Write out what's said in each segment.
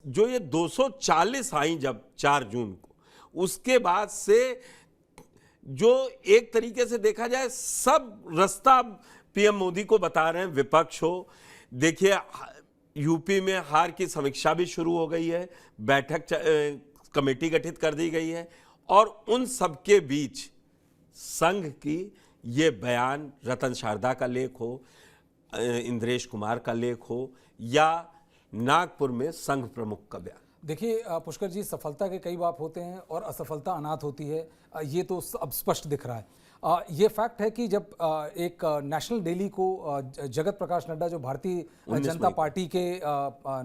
जो ये 240 आई जब 4 जून को, उसके बाद से जो एक तरीके से देखा जाए सब रास्ता पीएम मोदी को बता रहे हैं, विपक्ष हो। देखिए यूपी में हार की समीक्षा भी शुरू हो गई है, बैठक कमेटी गठित कर दी गई है, और उन सबके बीच संघ की ये बयान, रतन शारदा का लेख हो, इंद्रेश कुमार का लेख हो, या नागपुर में संघ प्रमुख का बयान। देखिए पुष्कर जी, सफलता के कई बाप होते हैं और असफलता अनाथ होती है, ये तो अब स्पष्ट दिख रहा है। ये फैक्ट है कि जब एक नेशनल डेली को जगत प्रकाश नड्डा, जो भारतीय जनता पार्टी के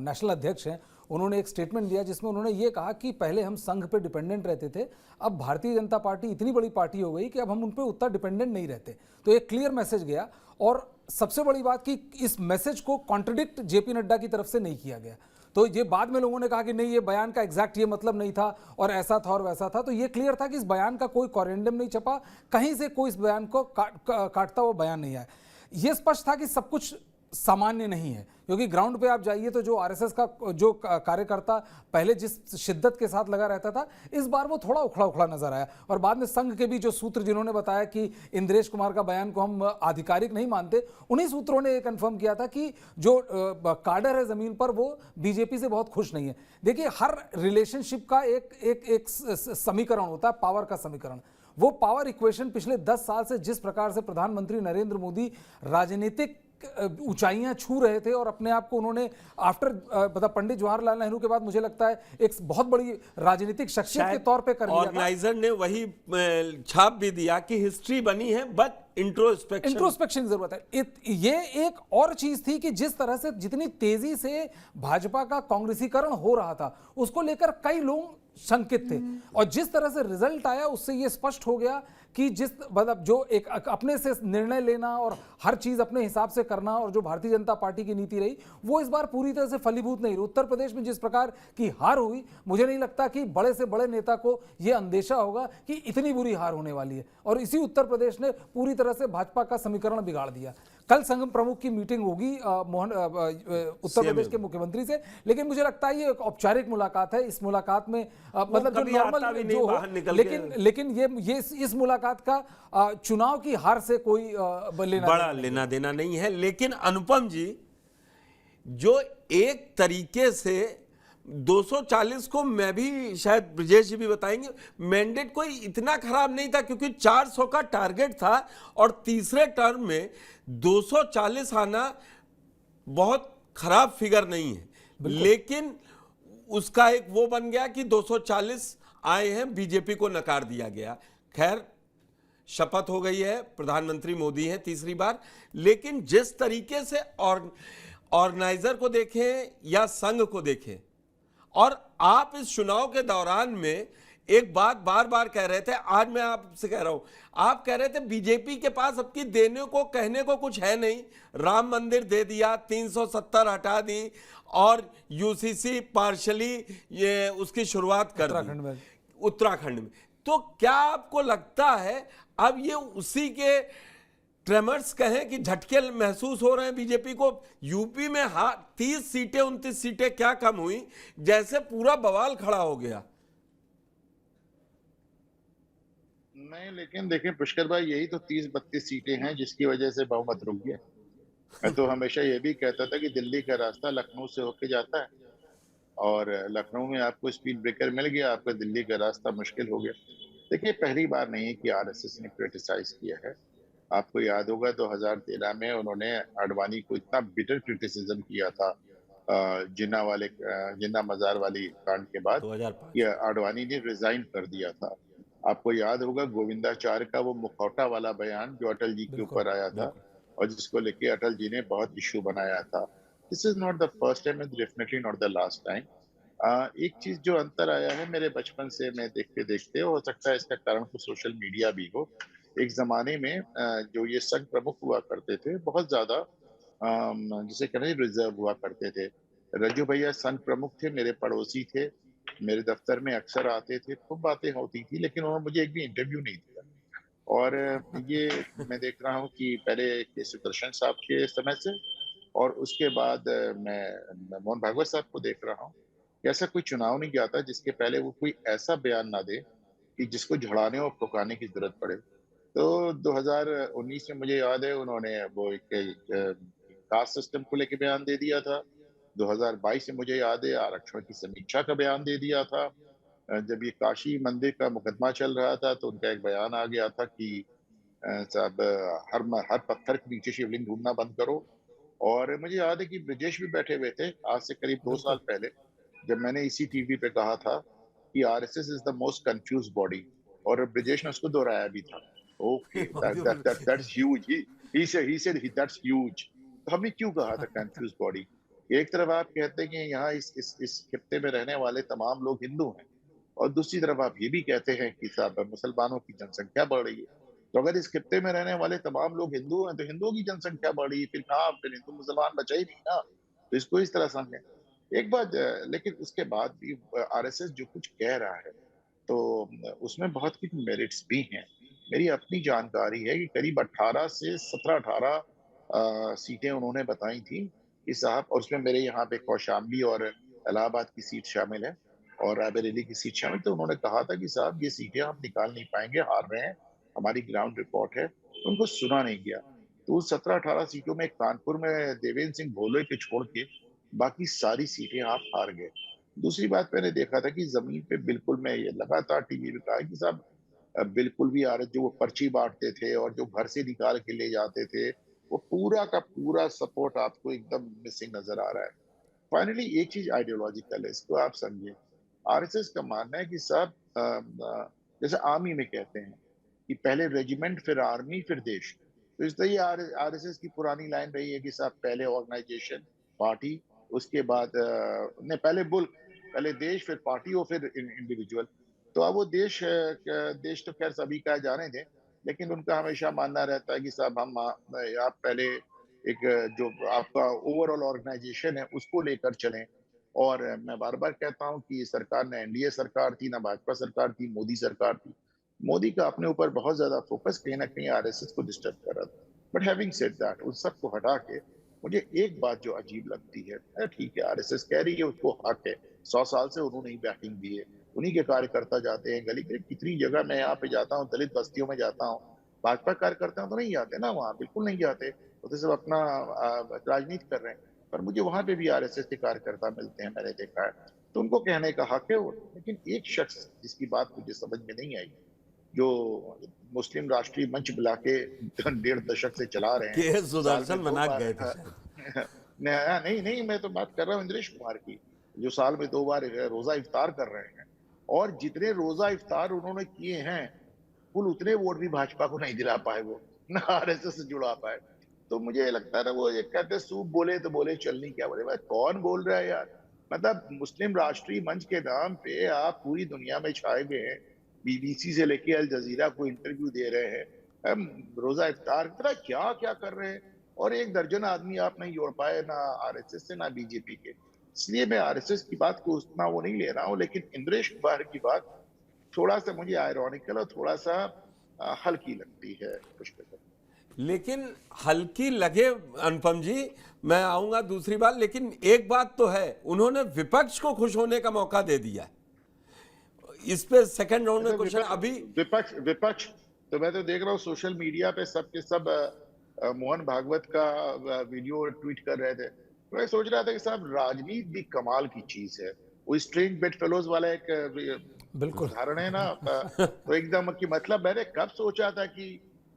नेशनल अध्यक्ष हैं, उन्होंने एक स्टेटमेंट दिया जिसमें उन्होंने ये कहा कि पहले हम संघ पे डिपेंडेंट रहते थे, अब भारतीय जनता पार्टी इतनी बड़ी पार्टी हो गई कि अब हम उन पे उतना डिपेंडेंट नहीं रहते। तो एक क्लियर मैसेज गया, और सबसे बड़ी बात कि इस मैसेज को कॉन्ट्रडिक्ट जेपी नड्डा की तरफ से नहीं किया गया। तो ये बाद में लोगों ने कहा कि नहीं, ये बयान का एग्जैक्ट ये मतलब नहीं था और ऐसा था और वैसा था। तो ये क्लियर था कि इस बयान का कोई कोरेंडम नहीं छपा, कहीं से कोई इस बयान को काटता हुआ बयान नहीं आया। ये स्पष्ट था कि सब कुछ सामान्य नहीं है, क्योंकि ग्राउंड पे आप जाइए तो जो आरएसएस का जो कार्यकर्ता पहले जिस शिद्दत के साथ लगा रहता था, इस बार वो थोड़ा उखड़ा उखड़ा नजर आया। और बाद में संघ के भी जो सूत्र जिन्होंने बताया कि इंद्रेश कुमार का बयान को हम आधिकारिक नहीं मानते, उन्हीं सूत्रों ने ये कंफर्म किया था कि जो काडर है जमीन पर वो बीजेपी से बहुत खुश नहीं है। देखिए, हर रिलेशनशिप का एक समीकरण होता है, पावर का समीकरण। वो पावर इक्वेशन पिछले 10 साल से जिस प्रकार से प्रधानमंत्री नरेंद्र मोदी राजनीतिक ऊंचाइयां छू रहे थे, और अपने आप को उन्होंने आफ्टर पंडित जवाहरलाल नेहरू के बाद मुझे लगता है एक बहुत बड़ी राजनीतिक शख्सियत के तौर पे कर लिया। ऑर्गेनाइजर ने वही छाप भी दिया कि हिस्ट्री बनी है, बट इंट्रोस्पेक्शन की जरूरत है। ये एक और चीज थी कि जिस तरह से जितनी तेजी से भाजपा का कांग्रेसीकरण हो रहा था, उसको लेकर कई लोग शंकित थे, और जिस तरह से रिजल्ट आया उससे ये स्पष्ट हो गया कि जिस मतलब जो एक अपने से निर्णय लेना और हर चीज अपने हिसाब से करना, और जो भारतीय जनता पार्टी की नीति रही, वो इस बार पूरी तरह से फलीभूत नहीं रही। उत्तर प्रदेश में जिस प्रकार की हार हुई, मुझे नहीं लगता कि बड़े से बड़े नेता को यह अंदेशा होगा कि इतनी बुरी हार होने वाली है, और इसी उत्तर प्रदेश ने पूरी तरह से भाजपा का समीकरण बिगाड़ दिया। कल संघ प्रमुख की मीटिंग होगी उत्तर प्रदेश के मुख्यमंत्री से, लेकिन मुझे लगता है ये एक औपचारिक मुलाकात है। इस मुलाकात में मतलब जो नॉर्मल जो हो, लेकिन ये इस मुलाकात का चुनाव की हार से कोई बड़ा लेना देना नहीं है। लेकिन अनुपम जी, जो एक तरीके से 240 को, मैं भी शायद ब्रजेश जी भी बताएंगे, मैंडेट कोई इतना खराब नहीं था, क्योंकि 400 का टारगेट था, और तीसरे टर्म में 240 आना बहुत खराब फिगर नहीं है। लेकिन उसका एक वो बन गया कि 240 आए हैं, बीजेपी को नकार दिया गया। खैर, शपथ हो गई है, प्रधानमंत्री मोदी हैं तीसरी बार। लेकिन जिस तरीके से ऑर्गेनाइजर को देखें या संघ को देखें, और आप इस चुनाव के दौरान में एक बात बार बार कह रहे थे, आज मैं आपसे कह रहा हूं, आप कह रहे थे बीजेपी के पास अब की देने को कहने को कुछ है नहीं। राम मंदिर दे दिया, 370 हटा दी, और यूसीसी पार्शली ये उसकी शुरुआत कर दी उत्तराखंड में। तो क्या आपको लगता है अब ये उसी के ट्रेमर्स कहें कि झटके महसूस हो रहे हैं बीजेपी को? यूपी में 30 सीटें 29 सीटें क्या कम हुई, जैसे पूरा बवाल खड़ा हो गया। नहीं, लेकिन देखें पुष्कर भाई, यही तो 30-32 सीटें हैं जिसकी वजह से बहुमत रुक गया। मैं तो हमेशा ये भी कहता था कि दिल्ली का रास्ता लखनऊ से होके जाता है, और लखनऊ में आपको स्पीड ब्रेकर मिल गया, आपका दिल्ली का रास्ता मुश्किल हो गया। देखिए, पहली बार नहीं है कि आरएसएस ने क्रिटिसाइज किया है। आपको याद होगा 2013 में उन्होंने आडवाणी को इतना बिटर क्रिटिसिज्म किया था जिन्ना मजार वाली कांड के बाद, ये आडवाणी ने रिजाइन कर दिया था। आपको याद होगा गोविंदाचार्य का वो मुखौटा वाला बयान जो अटल जी के ऊपर आया था, और जिसको लेके अटल जी ने बहुत इश्यू बनाया था। This is not the first time and definitely not the last time. एक चीज जो अंतर आया है मेरे बचपन से मैं देखते देखते, हो सकता है इसका कारण तो सोशल मीडिया भी हो। एक जमाने में जो ये संघ प्रमुख हुआ करते थे, बहुत ज्यादा जिसे कहते हैं रिजर्व हुआ करते थे। रज्जू भैया संघ प्रमुख थे, मेरे पड़ोसी थे, मेरे दफ्तर में अक्सर आते थे, खूब बातें होती थी, लेकिन उन्होंने मुझे एक भी इंटरव्यू नहीं दिया। और ये मैं देख रहा हूँ कि पहले के सुदर्शन साहब के समय से, और उसके बाद मैं मोहन भागवत साहब को देख रहा हूँ। कि ऐसा कोई चुनाव नहीं जाता जिसके पहले वो कोई ऐसा बयान ना दे कि जिसको झड़ाने और फुकाने की जरूरत पड़े। तो 2019 में मुझे याद है उन्होंने वो एक कास्ट सिस्टम को लेके बयान दे दिया था। 2022 में मुझे याद है आरक्षण की समीक्षा का बयान दे दिया था। जब ये काशी मंदिर का मुकदमा चल रहा था तो उनका एक बयान आ गया था कि साहब हर पत्थर के नीचे शिवलिंग ढूंढना बंद करो। और मुझे याद है कि ब्रिजेश भी बैठे हुए थे आज से करीब 2 साल बिल्कुल। पहले, जब मैंने इसी टीवी पे कहा था कि RSS is the most confuse body, और ब्रिजेश ने उसको दोहराया भी था। Okay, that's huge, he said that's huge. तो हमने क्यों कहा था कंफ्यूज बॉडी? एक तरफ आप कहते हैं कि यहाँ इस खित्ते में रहने वाले तमाम लोग हिंदू हैं, और दूसरी तरफ आप ये भी कहते हैं कि साहब मुसलमानों की जनसंख्या बढ़ रही है। तो अगर इस खित्ते में रहने वाले तमाम लोग हिंदू हैं तो हिंदुओं की जनसंख्या बढ़ रही है, फिर कहाँ, फिर हिंदू मुसलमान बचा ही नहीं ना। तो इसको इस तरह समझें। एक बात लेकिन उसके बाद भी आरएसएस जो कुछ कह रहा है तो उसमें बहुत कुछ मेरिट्स भी हैं। मेरी अपनी जानकारी है कि करीब 18 से 17-18 सीटें उन्होंने बताई थी कि साहब, और उसमें मेरे यहाँ पे कौशाम्बी और इलाहाबाद की सीट शामिल है और रायबरेली की सीट शामिल। तो उन्होंने कहा था कि साहब ये सीटें हम निकाल नहीं पाएंगे, हार रहे हैं, हमारी ग्राउंड रिपोर्ट है। तो उनको सुना नहीं गया। तो उस 17-18 सीटों में कानपुर में देवेंद्र सिंह भोले के छोड़ के बाकी सारी सीटें आप हार गए। दूसरी बात मैंने देखा था कि जमीन पे बिल्कुल, मैं ये लगातार टीवी पे कहा कि साहब बिल्कुल भी आ रहे, जो वो पर्ची बांटते थे और जो घर से निकाल के ले जाते थे, वो पूरा का पूरा सपोर्ट आपको एकदम मिसिंग नजर आ रहा है। फाइनली एक चीज आइडियोलॉजिकल है, इसको आप समझिए। आरएसएस का मानना है कि साहब जैसे आर्मी में कहते हैं कि पहले रेजिमेंट, फिर आर्मी, फिर देश। तो इस तरह ये आरएसएस की पुरानी लाइन रही है कि साहब पहले ऑर्गेनाइजेशन, पार्टी, उसके बाद नहीं, पहले मुल्क, पहले देश, फिर पार्टी और फिर इंडिविजुअल। तो अब वो देश तो खैर सभी का जाने दें, लेकिन उनका हमेशा मानना रहता है कि साहब आप पहले एक जो आपका ओवरऑल ऑर्गेनाइजेशन है उसको लेकर चलें। और मैं बार-बार कहता हूँ कि सरकार ना एनडीए सरकार थी, ना भाजपा सरकार थी, मोदी सरकार थी। मोदी का अपने ऊपर बहुत ज़्यादा फोकस कहीं न कहीं आरएसएस को डिस्टर्ब कर रहा था। बट हैविंग सेड दैट, उन सबको हटा के मुझे एक बात जो अजीब लगती है, ठीक है आरएसएस कह रही है उसको हक है, 100 साल से उन्होंने ही बैकिंग दी है, उन्हीं के कार्यकर्ता जाते हैं गली, कितनी जगह मैं यहाँ पे जाता हूँ, दलित बस्तियों में जाता हूँ, भाजपा कार्यकर्ता तो नहीं जाते ना वहाँ, बिल्कुल नहीं जाते, वो तो सब अपना राजनीति कर रहे हैं। पर मुझे वहां पे भी आरएसएस के कार्यकर्ता मिलते हैं, मैंने देखा है। तो उनको कहने का हक है वो। लेकिन एक शख्स जिसकी बात मुझे समझ में नहीं आई, जो मुस्लिम राष्ट्रीय मंच बुला के 1.5 दशक से चला रहे हैं, के साल सुदर्शन में 2 मनाक बार गए थे शायद। नहीं नहीं, मैं तो बात कर रहा हूँ इंद्रेश कुमार की, जो साल में 2 बार रोजा इफ्तार कर रहे हैं। और जितने रोजा इफ्तार उन्होंने किए हैं, कुल उतने वोट भी भाजपा को नहीं दिला पाए वो, ना आरएसएस से जुड़ा पाए। तो मुझे लगता है ना, वो एक कहते हैं सूप बोले तो बोले चलनी क्या बोले, भाई कौन बोल रहा है यार। मतलब मुस्लिम राष्ट्रीय मंच के नाम पे आप पूरी दुनिया में छाए हुए हैं, बीबीसी से लेके अल जजीरा को इंटरव्यू दे रहे हैं, रोजा इफ्तार की तरह क्या क्या कर रहे हैं, और एक दर्जन आदमी आप नहीं जोड़ पाए, ना आरएसएस से ना बीजेपी के। इसलिए मैं आरएसएस की बात को उतना वो नहीं ले रहा हूँ, लेकिन इंद्रेश कुमार की बात थोड़ा सा मुझे आयरॉनिकल और थोड़ा सा हल्की लगती है पुष्कर। लेकिन हल्की लगे अनुपम जी, मैं आऊंगा दूसरी बार, लेकिन एक बात तो है, उन्होंने विपक्ष को खुश होने का मौका दे दिया। इस पे सेकंड राउंड में क्वेश्चन अभी विपक्ष तो मैं तो देख रहा हूँ सोशल मीडिया पे सब के सब मोहन भागवत का वीडियो ट्वीट कर रहे थे। तो मैं सोच रहा था कि साहब राजनीति भी कमाल की चीज है। वो स्ट्रेंज बेड फेलोज वाला एक बिल्कुल उदाहरण है ना। तो एकदम की मतलब मैंने कब सोचा था कि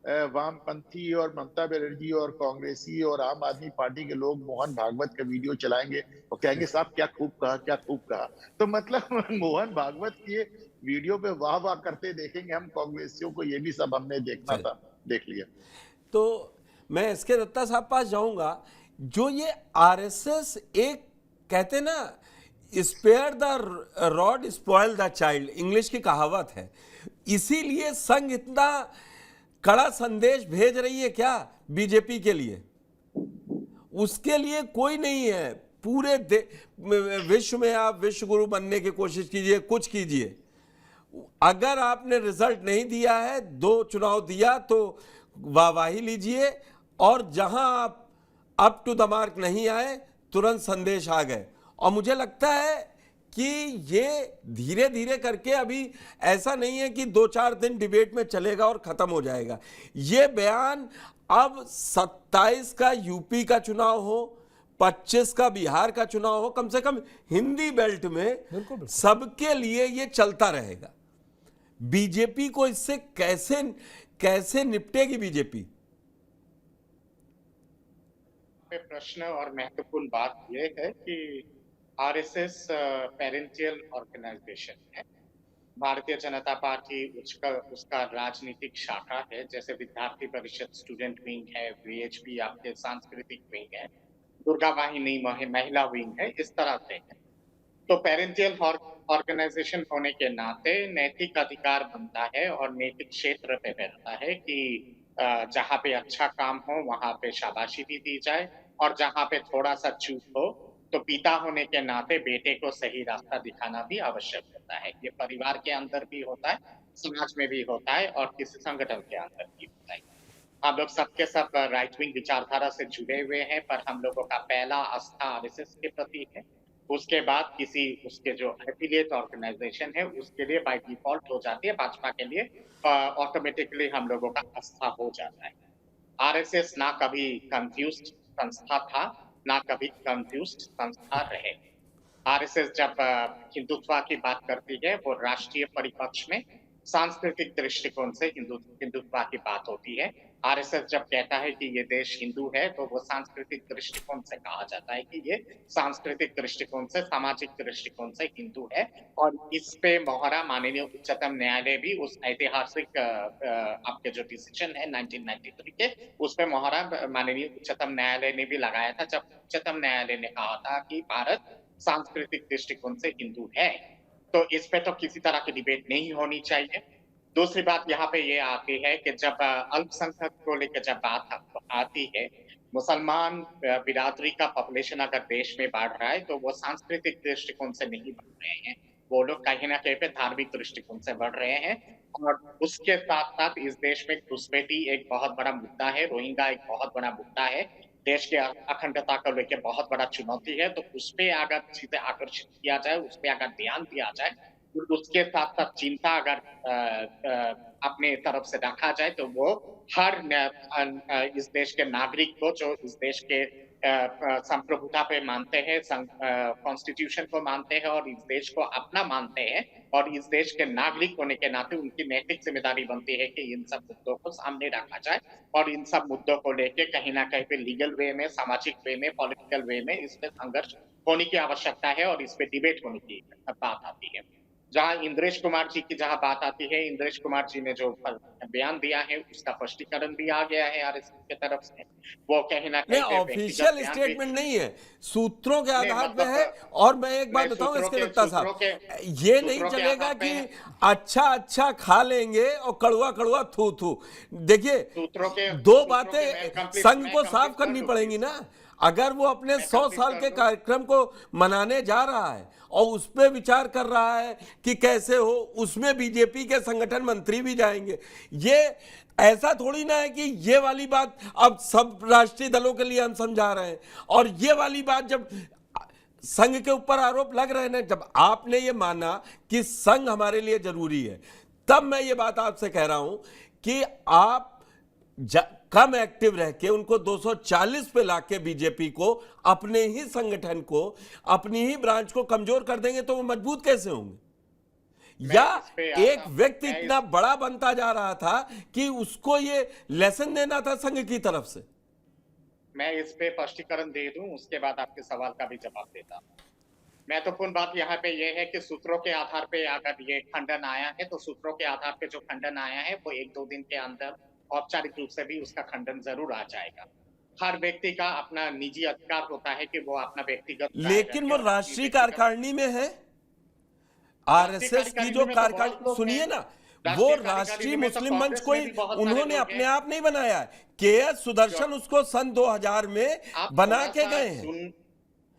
वामपंथी और ममता बनर्जी और कांग्रेसी और आम आदमी पार्टी के लोग मोहन भागवत का वीडियो चलाएंगे और कहेंगे साहब क्या खूब कहा, क्या खूब कहा। तो मतलब मोहन भागवत के वीडियो पे वाह वाह करते देखेंगे हम कांग्रेसियों को, ये भी सब हमने देखना था, देख लिया। तो मैं एसके दत्ता साहब पास जाऊंगा। जो ये आरएसएस एक कहते ना, spare the rod spoil the child, English की कहावत है, इसीलिए संघ इतना कड़ा संदेश भेज रही है क्या बीजेपी के लिए? उसके लिए कोई नहीं है। पूरे विश्व में आप विश्व गुरु बनने की कोशिश कीजिए, कुछ कीजिए, अगर आपने रिजल्ट नहीं दिया है, 2 चुनाव दिया तो वाहवाही लीजिए, और जहां आप अप टू द मार्क नहीं आए तुरंत संदेश आ गए। और मुझे लगता है कि ये धीरे धीरे करके अभी ऐसा नहीं है कि 2-4 दिन डिबेट में चलेगा और खत्म हो जाएगा। ये बयान अब 27 का यूपी का चुनाव हो, 25 का बिहार का चुनाव हो, कम से कम हिंदी बेल्ट में सबके लिए ये चलता रहेगा। बीजेपी को इससे कैसे कैसे निपटेगी बीजेपी? प्रश्न और महत्वपूर्ण बात यह है कि आरएसएस पेरेंटियल ऑर्गेनाइजेशन है। भारतीय जनता पार्टी उसका राजनीतिक शाखा है, जैसे विद्यार्थी परिषद स्टूडेंट विंग है, वीएचपी आपके सांस्कृतिक विंग है, दुर्गा वाहिनी महिला विंग है, इस तरह से है। तो पेरेंटियल ऑर्गेनाइजेशन होने के नाते नैतिक अधिकार बनता है और नैतिक क्षेत्र पे रहता है कि जहाँ पे अच्छा काम हो वहां पे शाबाशी भी दी जाए, और जहाँ पे थोड़ा सा चूक हो तो पिता होने के नाते बेटे को सही रास्ता दिखाना भी आवश्यक होता है। ये परिवार के अंदर भी होता है, समाज में भी होता है, और किसी संगठन के अंदर भी होता है। हम लोग सबके सब राइट विंग विचारधारा से जुड़े हुए हैं, पर हम लोगों का पहला आस्था आरएसएस के प्रति है। उसके बाद किसी उसके जो एफिलिएट ऑर्गेनाइजेशन है उसके लिए बाय डिफॉल्ट हो जाती है, भाजपा के लिए ऑटोमेटिकली हम लोगों का आस्था हो जाता है। आरएसएस ना कभी कंफ्यूज्ड संस्था था, ना कभी कंफ्यूज्ड संस्था रहे। आरएसएस जब हिंदुत्व की बात करती है वो राष्ट्रीय परिपक्ष में सांस्कृतिक दृष्टिकोण से हिंदुत्व की बात होती है। आरएसएस जब कहता है कि ये देश हिंदू है तो वो सांस्कृतिक दृष्टिकोण से कहा जाता है कि ये सांस्कृतिक दृष्टिकोण से, सामाजिक दृष्टिकोण से हिंदू है। और इस पे मोहरा माननीय उच्चतम न्यायालय भी उस ऐतिहासिक आपके जो डिसीजन है 1993 के, उस पे मोहरा माननीय उच्चतम न्यायालय ने भी लगाया था, जब उच्चतम न्यायालय ने कहा था कि भारत सांस्कृतिक दृष्टिकोण से हिंदू है। तो इस पे तो किसी तरह की डिबेट नहीं होनी चाहिए। दूसरी बात यहाँ पे ये आती है कि जब अल्पसंख्यक को लेकर जब बात आती है, मुसलमान बिरादरी का पॉपुलेशन अगर देश में बढ़ रहा है तो वो सांस्कृतिक दृष्टिकोण से नहीं बढ़ रहे हैं, वो लोग कहीं ना कहीं पे धार्मिक दृष्टिकोण से बढ़ रहे हैं। और उसके साथ साथ इस देश में घुसपैठी एक बहुत बड़ा मुद्दा है, रोहिंग्या एक बहुत बड़ा मुद्दा है, देश के अखंडता को लेकर बहुत बड़ा चुनौती है। तो उस पे अगर चीजें आकर्षित किया जाए, उस पे अगर ध्यान दिया जाए, उसके साथ साथ चिंता अगर अपने तरफ से रखा जाए तो वो हर इस देश के नागरिक को, जो इस देश के संप्रभुता पे मानते हैं, कॉन्स्टिट्यूशन को मानते हैं और इस देश को अपना मानते हैं, और इस देश के नागरिक होने के नाते उनकी नैतिक जिम्मेदारी बनती है कि इन सब मुद्दों को सामने रखा जाए और इन सब मुद्दों को लेके कहीं ना कहीं पे लीगल वे में, सामाजिक वे में, पॉलिटिकल वे में इस पे संघर्ष होने की आवश्यकता है और इस पे डिबेट होने की बात आती है। जहां इंद्रेश कुमार जी की जहां बात आती है, इंद्रेश कुमार जी ने जो बयान दिया है उसका स्पष्टीकरण भी आ गया है आरएसएस की तरफ से। वो कहीं ना कहीं ऑफिशियल स्टेटमेंट नहीं है, सूत्रों के आधार पे है। और मैं एक बात बताऊं इसके दत्ता साहब, ये नहीं चलेगा कि अच्छा अच्छा खा लेंगे और कड़वा कड़वा थू थू। देखिए, दो बातें संघ को साफ करनी पड़ेंगी ना। अगर वो अपने 100 साल के कार्यक्रम को मनाने जा रहा है और उस पर विचार कर रहा है कि कैसे हो, उसमें बीजेपी के संगठन मंत्री भी जाएंगे। ये ऐसा थोड़ी ना है कि ये वाली बात अब सब राष्ट्रीय दलों के लिए हम समझा रहे हैं, और ये वाली बात जब संघ के ऊपर आरोप लग रहे हैं, जब आपने ये माना कि संघ हमारे लिए जरूरी है, तब मैं ये बात आपसे कह रहा हूं कि आप कम एक्टिव रह के उनको 240 पे लाके बीजेपी को, अपने ही संगठन को, अपनी ही ब्रांच को कमजोर कर देंगे तो वो मजबूत कैसे होंगे? या एक व्यक्ति इतना बड़ा बनता जा रहा था कि उसको ये लेसन देना था संघ की तरफ से। मैं इस पे स्पष्टीकरण दे दूं, उसके बाद आपके सवाल का भी जवाब देता हूं। महत्वपूर्ण बात यहाँ पे ये है कि सूत्रों के आधार पे अगर ये खंडन आया है तो सूत्रों के आधार पे जो खंडन आया है वो 1-2 दिन के अंदर औपचारिक रूप से भी उसका खंडन जरूर आ जाएगा। हर व्यक्ति का अपना निजी अधिकार होता है कि वो अपना व्यक्तिगत, लेकिन वो राष्ट्रीय कार्यकारिणी में है। आरएसएस की जो कार्यकारिणी, सुनिए ना, वो राष्ट्रीय मुस्लिम मंच कोई उन्होंने अपने आप नहीं बनाया है। केएस सुदर्शन उसको सन 2000 में बना के गए हैं,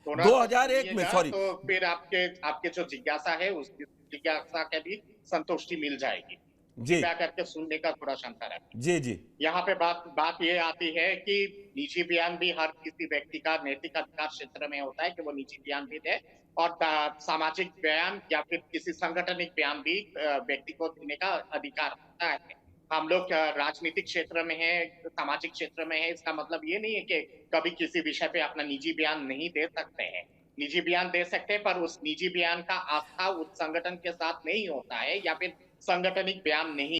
2001 में, सॉरी। तो फिर आपके जो जिज्ञासा है उस जिज्ञासा के भी संतुष्टि मिल जाएगी जी, करके सुनने का थोड़ा क्षमता है जी जी। यहाँ पे बात ये आती है कि निजी बयान भी हर किसी व्यक्ति का नैतिक अधिकार क्षेत्र में होता है कि वो निजी बयान भी दे और सामाजिक बयान या फिर किसी सांगठनिक बयान भी व्यक्ति को देने का अधिकार होता है। हम लोग राजनीतिक क्षेत्र में हैं, सामाजिक क्षेत्र में हैं, इसका मतलब ये नहीं है कि कभी किसी विषय पे अपना निजी बयान नहीं दे सकते हैं। निजी बयान दे सकते हैं, पर उस निजी बयान का आस्था उस संगठन के साथ नहीं होता है या फिर सांगठनिक बयान नहीं